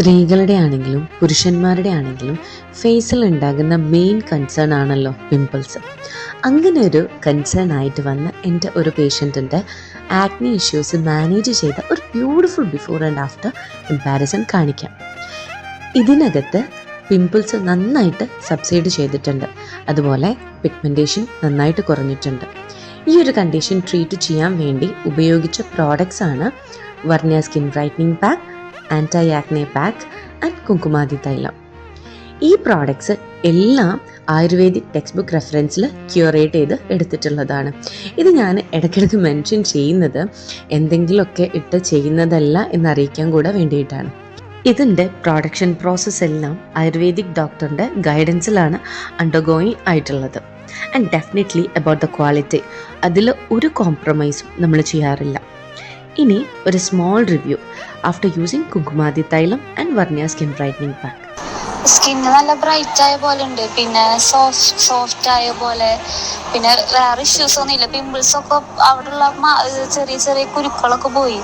സ്ത്രീകളുടെ ആണെങ്കിലും പുരുഷന്മാരുടെ ആണെങ്കിലും ഫേസിൽ ഉണ്ടാകുന്ന മെയിൻ കൺസേൺ ആണല്ലോ പിമ്പിൾസ്. അങ്ങനെ ഒരു കൺസേൺ ആയിട്ട് വന്ന എൻ്റെ ഒരു പേഷ്യൻറ്റിൻ്റെ ആക്നി ഇഷ്യൂസ് മാനേജ് ചെയ്ത ഒരു beautiful before and after comparison കാണിക്കാം. ഇതിനകത്ത് പിമ്പിൾസ് നന്നായിട്ട് സബ്സൈഡ് ചെയ്തിട്ടുണ്ട്, അതുപോലെ പിഗ്മെൻറ്റേഷൻ നന്നായിട്ട് കുറഞ്ഞിട്ടുണ്ട്. ഈ ഒരു കണ്ടീഷൻ ട്രീറ്റ് ചെയ്യാൻ വേണ്ടി ഉപയോഗിച്ച പ്രോഡക്ട്സ് ആണ് Varniya skin brightening pack, anti acne pack and Kumkumadi thailam. ഈ പ്രോഡക്ട്സ് എല്ലാം ആയുർവേദിക് ടെക്സ്റ്റ് ബുക്ക് റെഫറൻസിൽ ക്യൂറേറ്റ് ചെയ്ത് എടുത്തിട്ടുള്ളതാണ്. ഇത് ഞാൻ ഇടയ്ക്കിടയ്ക്ക് മെൻഷൻ ചെയ്യുന്നത് എന്തെങ്കിലുമൊക്കെ ഇട്ട് ചെയ്യുന്നതല്ല എന്നറിയിക്കാൻ കൂടെ വേണ്ടിയിട്ടാണ്. ഇതിൻ്റെ പ്രൊഡക്ഷൻ പ്രോസസ്സ് എല്ലാം ആയുർവേദിക് ഡോക്ടറിൻ്റെ ഗൈഡൻസിലാണ് അണ്ടർഗോയിങ് ആയിട്ടുള്ളത്. And definitely about the quality, അതിൽ ഒരു കോംപ്രമൈസും നമ്മൾ ചെയ്യാറില്ല. ഇനി ഒരു small review after using Kumkumadi thailam and Varniya skin brightening pack. Skin നല്ല ബ്രൈറ്റ് ആയ പോലെ ഉണ്ട്, പിന്നെ സോഫ്റ്റ് ആയ പോലെ, പിന്നെ വേറെ ഇഷ്യൂസ് ഒന്നും ഇല്ല. പിമ്പിൾസ് ഒക്കെ അവിടെയുള്ള ചെറിയ ചെറിയ കുരുക്കളൊക്കെ പോയി.